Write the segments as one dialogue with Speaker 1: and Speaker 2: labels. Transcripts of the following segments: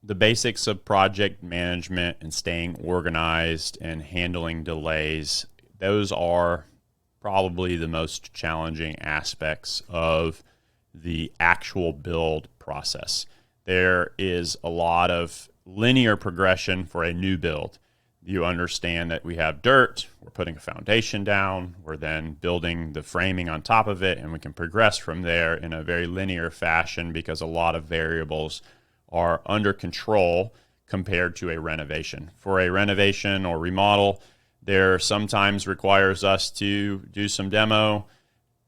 Speaker 1: the basics of project management and staying organized and handling delays, those are probably the most challenging aspects of the actual build process. There is a lot of linear progression for a new build. You understand that we have dirt, we're putting a foundation down, we're then building the framing on top of it, and we can progress from there in a very linear fashion because a lot of variables are under control compared to a renovation. For a renovation or remodel, there sometimes requires us to do some demo,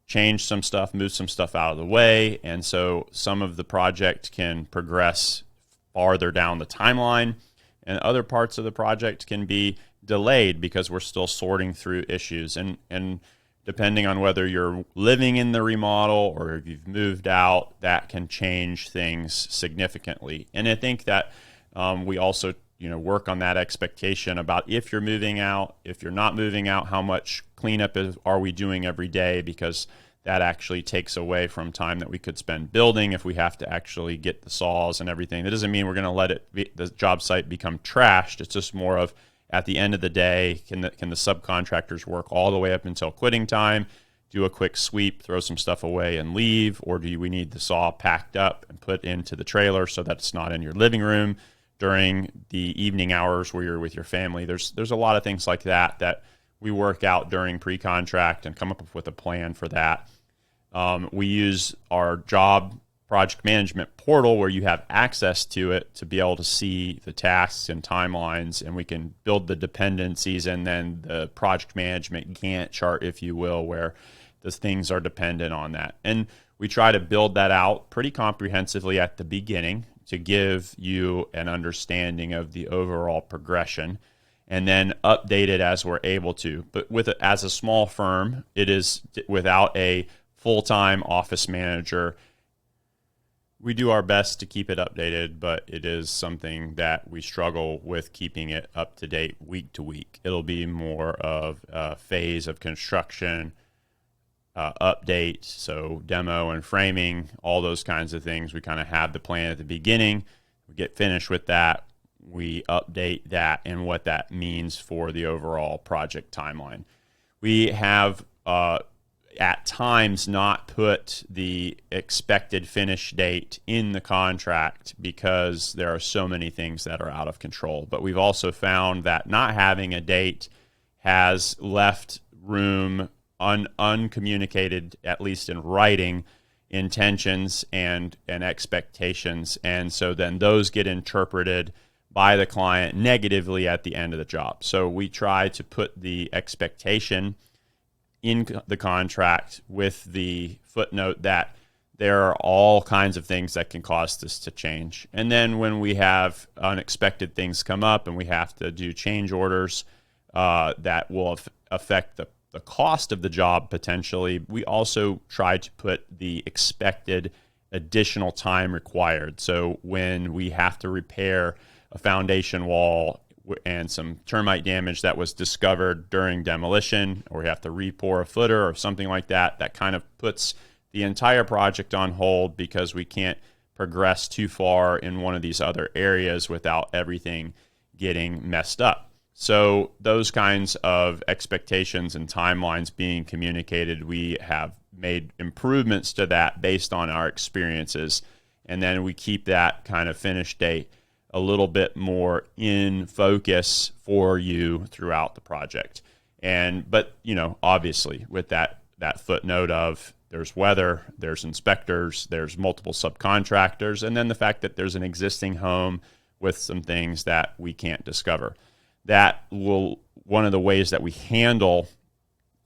Speaker 1: change some stuff, move some stuff out of the way, and so some of the project can progress farther down the timeline, and other parts of the project can be delayed because we're still sorting through issues. And depending on whether you're living in the remodel or if you've moved out, that can change things significantly. And I think that we also work on that expectation about if you're moving out, if you're not moving out, how much cleanup are we doing every day, because that actually takes away from time that we could spend building if we have to actually get the saws and everything. That doesn't mean we're going to let the job site become trashed. It's just more of, at the end of the day, can the subcontractors work all the way up until quitting time, do a quick sweep, throw some stuff away and leave, or do we need the saw packed up and put into the trailer so that it's not in your living room during the evening hours where you're with your family? There's a lot of things like that we work out during pre-contract and come up with a plan for that. We use our job project management portal where you have access to it to be able to see the tasks and timelines, and we can build the dependencies and then the project management Gantt chart, if you will, where the things are dependent on that. And we try to build that out pretty comprehensively at the beginning to give you an understanding of the overall progression, and then update it as we're able to. But as a small firm, it is without a full-time office manager. We do our best to keep it updated, but it is something that we struggle with keeping it up to date week to week. It'll be more of a phase of construction, update, so demo and framing, all those kinds of things. We kind of have the plan at the beginning. We get finished with that. We update that and what that means for the overall project timeline. We have at times not put the expected finish date in the contract because there are so many things that are out of control. But we've also found that not having a date has left room uncommunicated, at least in writing, intentions and expectations. And so then those get interpreted by the client negatively at the end of the job. So we try to put the expectation in the contract with the footnote that there are all kinds of things that can cause this to change. And then when we have unexpected things come up and we have to do change orders that will affect the cost of the job potentially, we also try to put the expected additional time required. So when we have to repair a foundation wall and some termite damage that was discovered during demolition, or we have to re-pour a footer or something like that, that kind of puts the entire project on hold because we can't progress too far in one of these other areas without everything getting messed up. So those kinds of expectations and timelines being communicated, we have made improvements to that based on our experiences, and then we keep that kind of finish date a little bit more in focus for you throughout the project. But obviously with that footnote of there's weather, there's inspectors, there's multiple subcontractors, and then the fact that there's an existing home with some things that we can't discover. One of the ways that we handle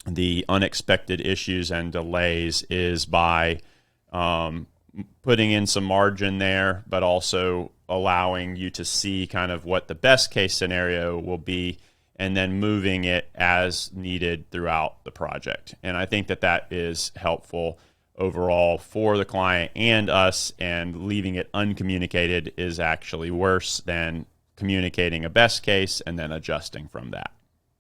Speaker 1: the unexpected issues and delays is by putting in some margin there, but also allowing you to see kind of what the best case scenario will be, and then moving it as needed throughout the project. And I think that is helpful overall for the client and us, and leaving it uncommunicated is actually worse than communicating a best case and then adjusting from that.